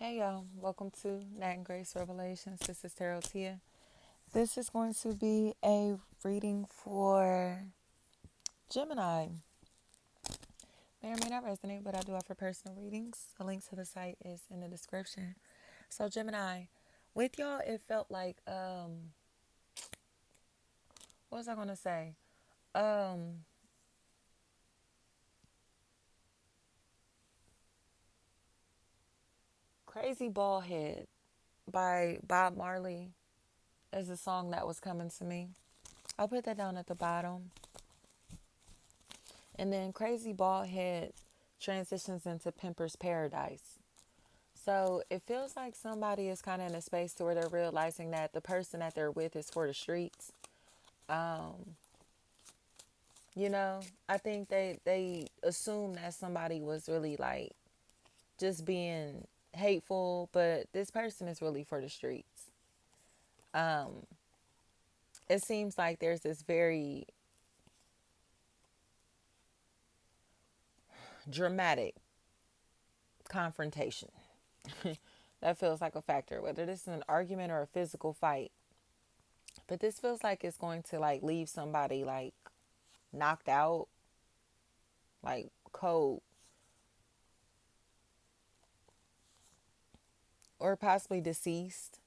Hey y'all, welcome to Nat and Grace Revelations. This is Tarot Tia. This is going to be a reading for Gemini. May or may not resonate, but I do offer personal readings. A link to the site is in the description. So Gemini, with y'all, it felt like what was I gonna say? Um, Crazy Baldhead by Bob Marley is a song that was coming to me. I'll put that down at the bottom. And then Crazy Baldhead transitions into Pimper's Paradise. So it feels like somebody is kind of in a space to where they're realizing that the person that they're with is for the streets. Um, I think they assume that somebody was really like just being hateful, but this person is really for the streets. Um, it seems like there's this very dramatic confrontation that feels like a factor, whether this is an argument or a physical fight. But this feels like it's going to like leave somebody like knocked out, like cold, or possibly deceased.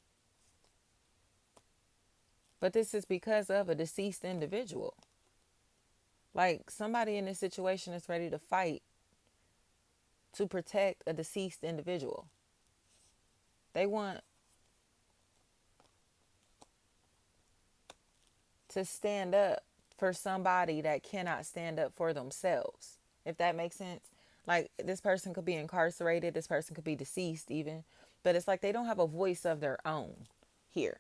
But this is because of a deceased individual. Like somebody in this situation is ready to fight to protect a deceased individual. They want to stand up for somebody that cannot stand up for themselves, if that makes sense. Like this person could be incarcerated, this person could be deceased even, but it's like they don't have a voice of their own here.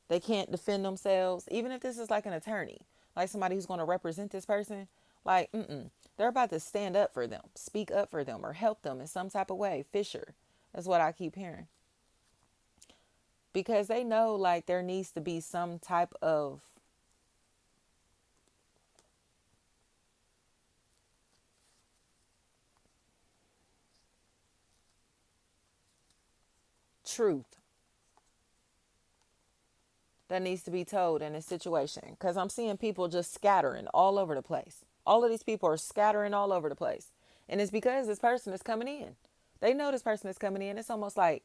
They can't defend themselves, even if this is like an attorney, like somebody who's going to represent this person. Like, they're about to stand up for them, speak up for them, or help them in some type of way. Fisher, that's what I keep hearing, because they know like there needs to be some type of truth that needs to be told in this situation, because I'm seeing people just scattering all over the place. All of these people are scattering all over the place, and it's because this person is coming in. They know this person is coming in. It's almost like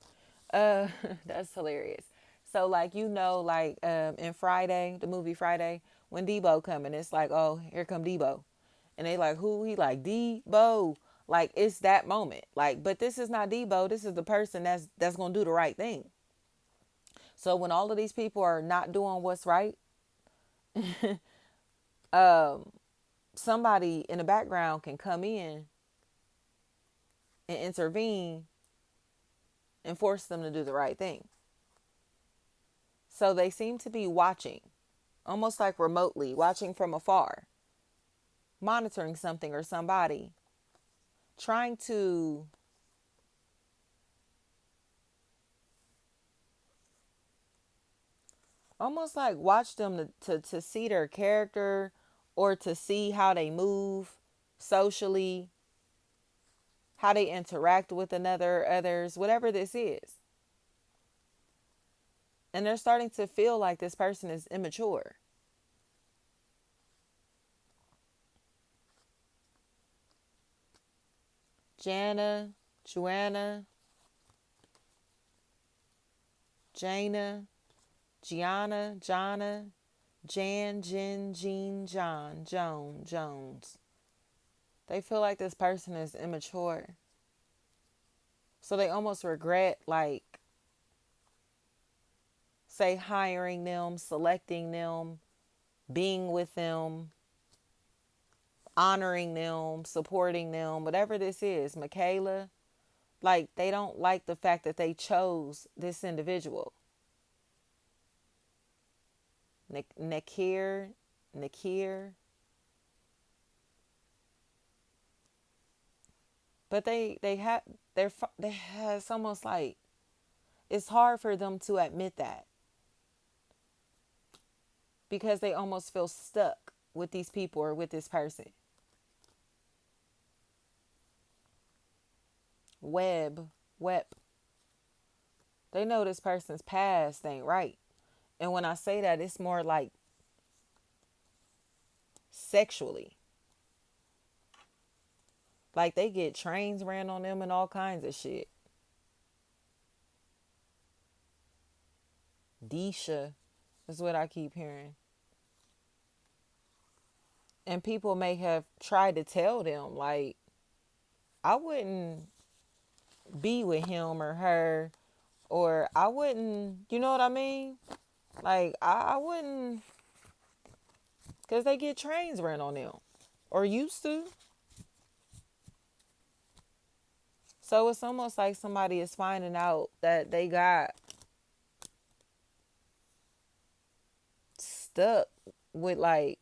that's hilarious. So like, in Friday, the movie Friday, when Debo coming, it's like, oh, here come Debo, and they like, who? He like, Debo. Like, it's that moment. Like, but this is not Debo, this is the person that's gonna do the right thing. So when all of these people are not doing what's right, um, somebody in the background can come in and intervene and force them to do the right thing. So they seem to be watching, almost like remotely, watching from afar, monitoring something or somebody, trying to almost like watch them to see their character, or to see how they move socially, how they interact with others, whatever this is. And they're starting to feel like this person is immature. Jana, Joanna, Jana, Gianna, Jana, Jan, Jen, Jean, John, Joan, Jones. They feel like this person is immature. So they almost regret, like, say, hiring them, selecting them, being with them, honoring them, supporting them, whatever this is. Michaela, like, they don't like the fact that they chose this individual. Nakir, but they has almost like, it's hard for them to admit that, because they almost feel stuck with these people or with this person. Web, web. They know this person's past ain't right. And when I say that, it's more like sexually. Like they get trains ran on them and all kinds of shit. Disha is what I keep hearing. And people may have tried to tell them, like, I wouldn't be with him or her, or I wouldn't, you know what I mean? Like, I wouldn't, because they get trains ran on them, or used to. So it's almost like somebody is finding out that they got stuck with like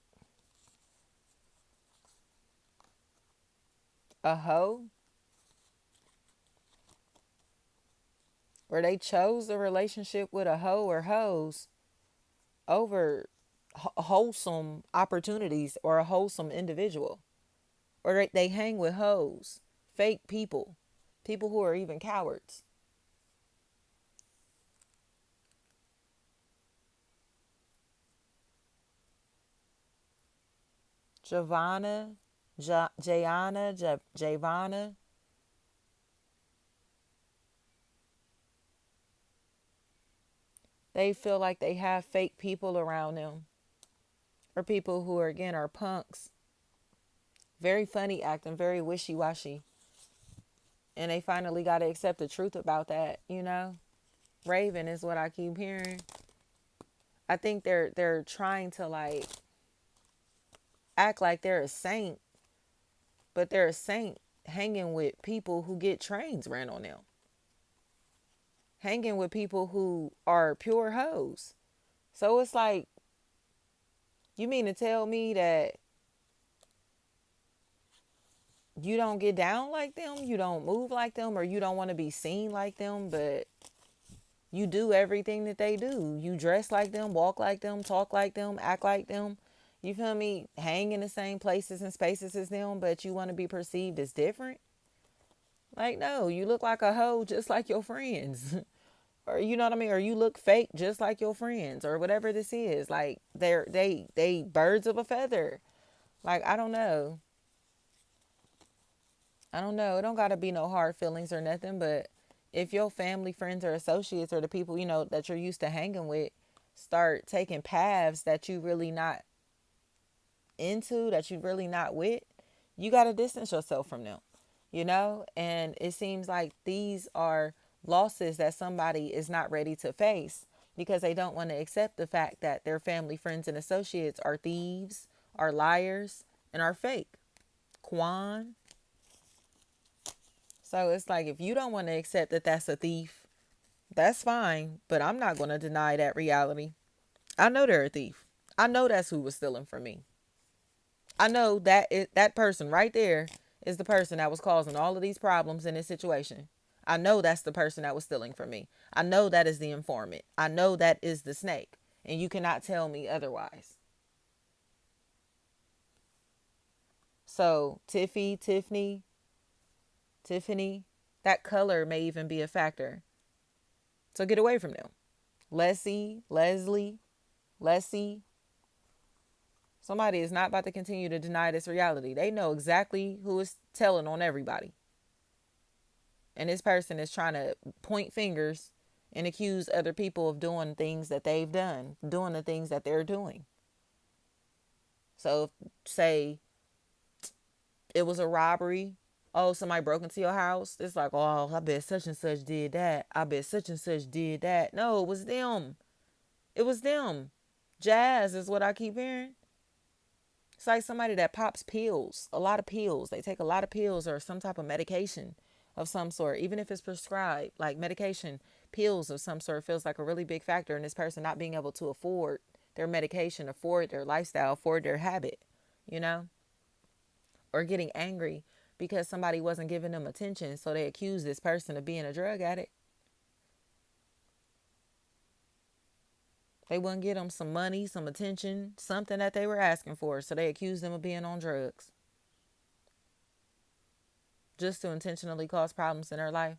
a hoe, or they chose a relationship with a hoe or hoes over wholesome opportunities or a wholesome individual, or they hang with hoes, fake people, people who are even cowards. Javana, Jayana, Javana, they feel like they have fake people around them, or people who are, again, are punks, very funny acting, very wishy-washy, and they finally got to accept the truth about that, you know. Raven is what I keep hearing. I think they're trying to like act like they're a saint, but they're a saint hanging with people who get trains ran on them, hanging with people who are pure hoes. So it's like, you mean to tell me that you don't get down like them, you don't move like them, or you don't want to be seen like them, but you do everything that they do. You dress like them, walk like them, talk like them, act like them. You feel me? Hang in the same places and spaces as them, but you want to be perceived as different? Like, no, you look like a hoe just like your friends. Or you know what I mean? Or you look fake just like your friends, or whatever this is. Like they birds of a feather. Like, I don't know. I don't know. It don't gotta be no hard feelings or nothing, but if your family, friends, or associates, or the people, you know, that you're used to hanging with, start taking paths that you really not into, that you really not with, you gotta distance yourself from them, you know? And it seems like these are losses that somebody is not ready to face because they don't want to accept the fact that their family, friends, and associates are thieves, are liars, and are fake. Quan. So it's like, if you don't want to accept that that's a thief, that's fine, but I'm not going to deny that reality. I know they're a thief. I know that's who was stealing from me. I know that person right there is the person that was causing all of these problems in this situation. I know that's the person that was stealing from me. I know that is the informant. I know that is the snake. And you cannot tell me otherwise. So, Tiffany, that color may even be a factor. So get away from them. Leslie, somebody is not about to continue to deny this reality. They know exactly who is telling on everybody. And this person is trying to point fingers and accuse other people of doing things that they've done, doing the things that they're doing. So, say it was a robbery. Oh, somebody broke into your house. It's like, oh, I bet such and such did that. I bet such and such did that. No, it was them. It was them. Jazz is what I keep hearing. It's like somebody that pops pills, a lot of pills. They take a lot of pills or some type of medication of some sort, even if it's prescribed, like medication, pills of some sort feels like a really big factor in this person not being able to afford their medication, afford their lifestyle, afford their habit, you know, or getting angry because somebody wasn't giving them attention. So they accuse this person of being a drug addict. They wouldn't get them some money, some attention, something that they were asking for. So they accused them of being on drugs just to intentionally cause problems in their life.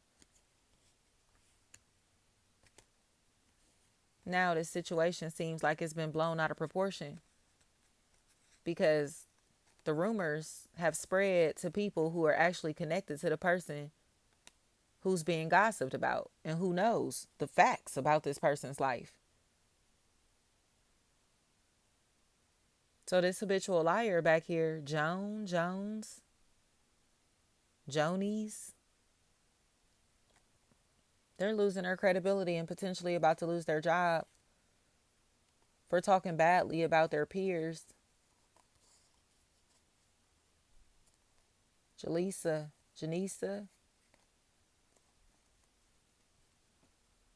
Now this situation seems like it's been blown out of proportion because the rumors have spread to people who are actually connected to the person who's being gossiped about and who knows the facts about this person's life. So this habitual liar back here, Jones, Jonies, they're losing their credibility and potentially about to lose their job for talking badly about their peers. Janisa,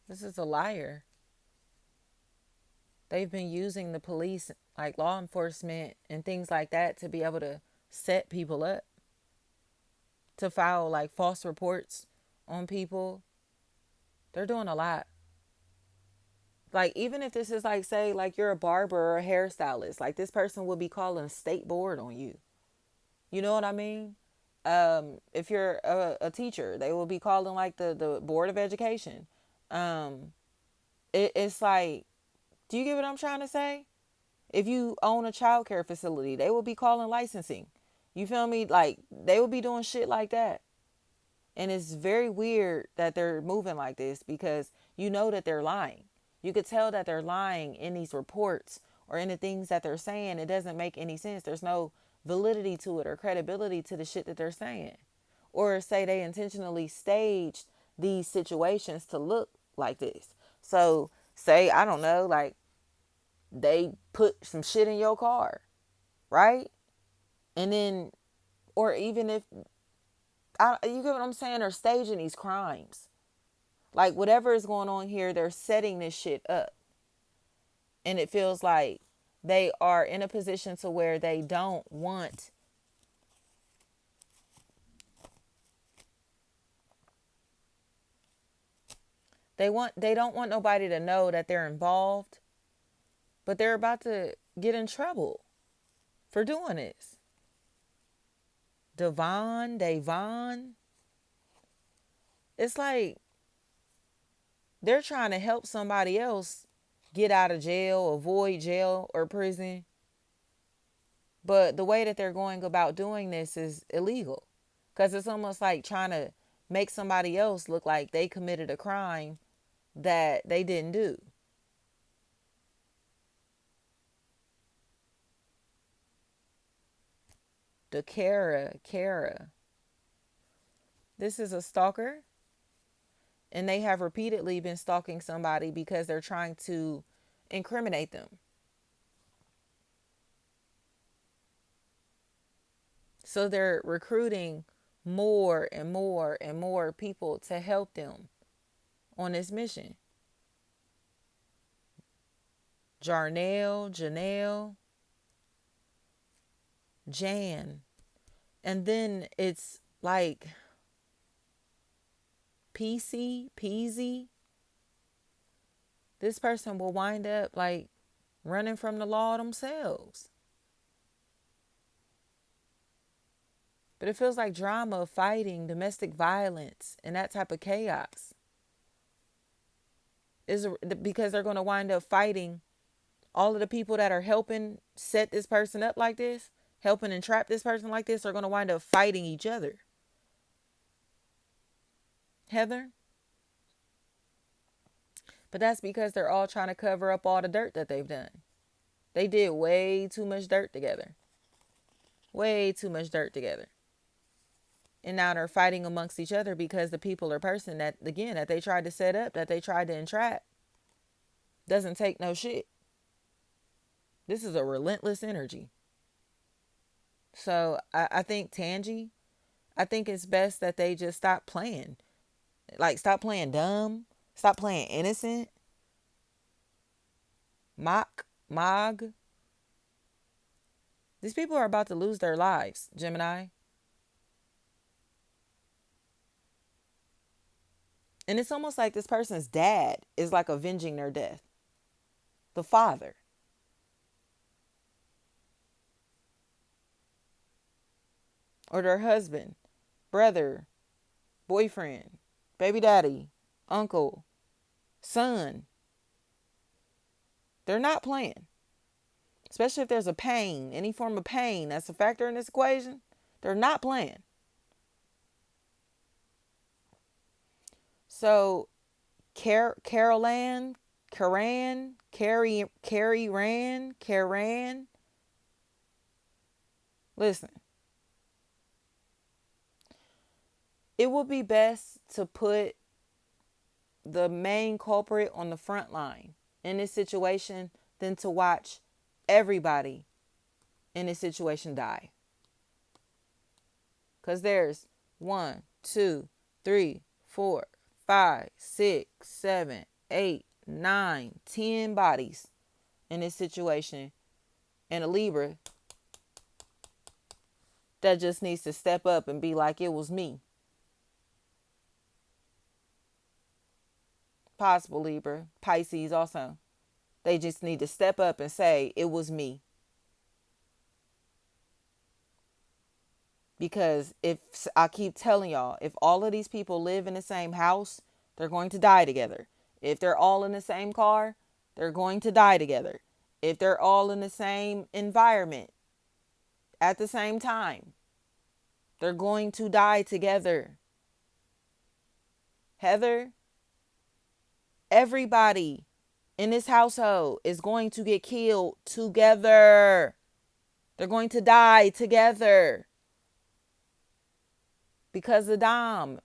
this is a liar. They've been using the police, like law enforcement and things like that, to be able to set people up, to file like false reports on people. They're doing a lot. Like, even if this is like, say, like you're a barber or a hairstylist, like this person will be calling state board on you. You know what I mean? If you're a teacher, they will be calling like the board of education. It's like, do you get what I'm trying to say? If you own a child care facility, they will be calling licensing. You feel me? Like, they will be doing shit like that. And it's very weird that they're moving like this because you know that they're lying. You could tell that they're lying in these reports or in the things that they're saying. It doesn't make any sense. There's no validity to it or credibility to the shit that they're saying. Or say they intentionally staged these situations to look like this. So say, I don't know, like they put some shit in your car, right? And then, or even if, you get what I'm saying? They're staging these crimes. Like whatever is going on here, they're setting this shit up. And it feels like they are in a position to where they don't want they don't want nobody to know that they're involved, but they're about to get in trouble for doing this. Davon. It's like they're trying to help somebody else get out of jail, avoid jail or prison. But the way that they're going about doing this is illegal. Because it's almost like trying to make somebody else look like they committed a crime that they didn't do. The Kara. This is a stalker. And they have repeatedly been stalking somebody because they're trying to incriminate them. So they're recruiting more and more and more people to help them on this mission. Janelle, Jan. And then it's like Peasy. This person will wind up like running from the law themselves. But it feels like drama, fighting, domestic violence, and that type of chaos is because they're going to wind up fighting all of the people that are helping set this person up like this, helping entrap this person like this, are going to wind up fighting each other. Heather? But that's because they're all trying to cover up all the dirt that they've done. They did way too much dirt together. Way too much dirt together. And now they're fighting amongst each other because the people or person that, again, that they tried to set up, that they tried to entrap, doesn't take no shit. This is a relentless energy. So I think Tangi, I think it's best that they just stop playing. Like, stop playing dumb. Stop playing innocent. Mog. These people are about to lose their lives, Gemini. And it's almost like this person's dad is like avenging their death. The father. Or their husband, brother, boyfriend, baby daddy, uncle, son. They're not playing. Especially if there's a pain, any form of pain that's a factor in this equation. They're not playing. So Carolan, Karan, Carrie Ran, Karan. Listen, it would be best to put the main culprit on the front line in this situation than to watch everybody in this situation die. Because there's 1, 2, 3, 4, 5, 6, 7, 8, 9, 10 bodies in this situation. And a Libra that just needs to step up and be like, it was me. Possible Libra, Pisces also. They just need to step up and say, it was me. Because if I keep telling y'all, if all of these people live in the same house, they're going to die together. If they're all in the same car, they're going to die together. If they're all in the same environment at the same time, they're going to die together. Heather, everybody in this household is going to get killed together. They're going to die together. Because of Dom.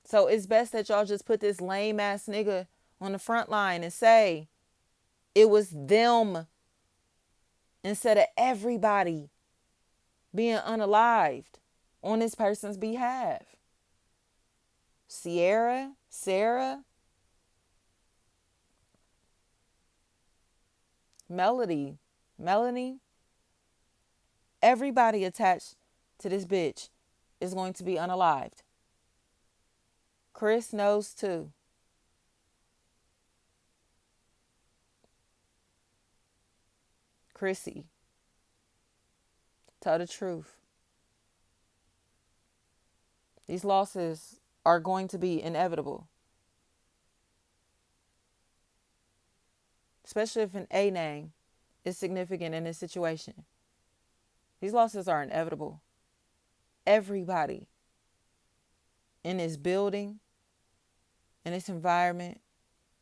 So it's best that y'all just put this lame ass nigga on the front line and say it was them instead of everybody being unalived on this person's behalf. Sierra, Sarah, Melody, Melanie, everybody attached to this bitch is going to be unalived. Chris knows too. Chrissy, tell the truth. These losses are going to be inevitable. Especially if an A name is significant in this situation. These losses are inevitable. Everybody in this building, in this environment,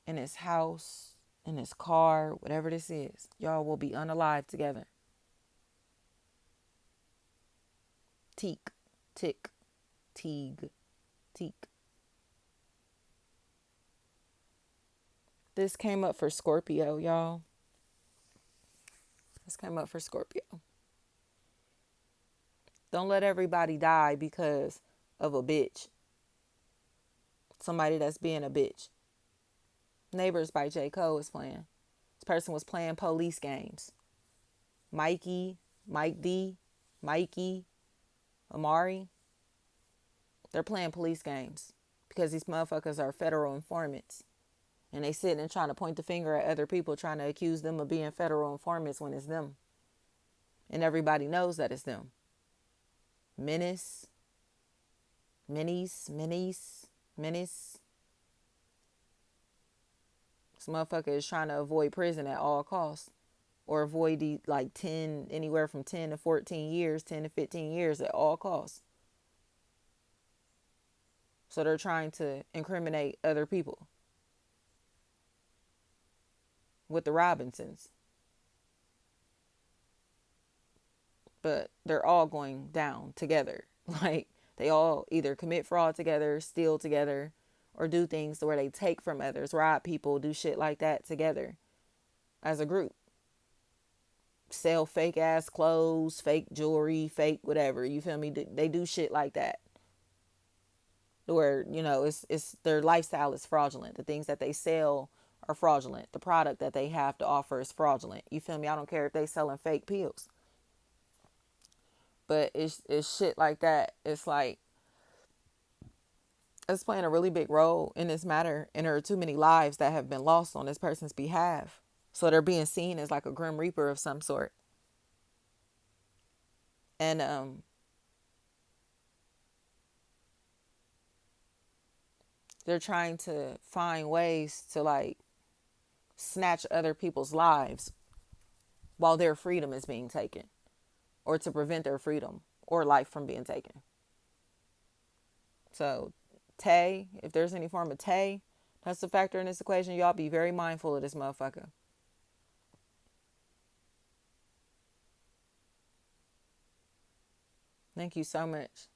in this house, in this car, whatever this is, y'all will be unalive together. Teak, tick, teague, teak. This came up for Scorpio, y'all. This came up for Scorpio. Don't let everybody die because of a bitch. Somebody that's being a bitch. Neighbors by J. Cole is playing. This person was playing police games. Mikey, Mike D, Mikey, Amari. They're playing police games because these motherfuckers are federal informants. And they sitting and trying to point the finger at other people, trying to accuse them of being federal informants when it's them. And everybody knows that it's them. Menace. This motherfucker is trying to avoid prison at all costs. Or avoid the, like 10, anywhere from 10 to 14 years, 10 to 15 years at all costs. So they're trying to incriminate other people. With the Robinsons. But they're all going down together. Like, they all either commit fraud together, steal together, or do things where they take from others, rob people, do shit like that together as a group. Sell fake ass clothes, fake jewelry, fake whatever. You feel me? They do shit like that. Where, you know, it's their lifestyle is fraudulent. The things that they sell are fraudulent. The product that they have to offer is fraudulent. You feel me? I don't care if they selling fake pills. But it's shit like that. It's like, it's playing a really big role in this matter. And there are too many lives that have been lost on this person's behalf. So they're being seen as like a grim reaper of some sort. And they're trying to find ways to like snatch other people's lives while their freedom is being taken, or to prevent their freedom or life from being taken. So, Tay, if there's any form of Tay, that's a factor in this equation. Y'all be very mindful of this motherfucker. Thank you so much.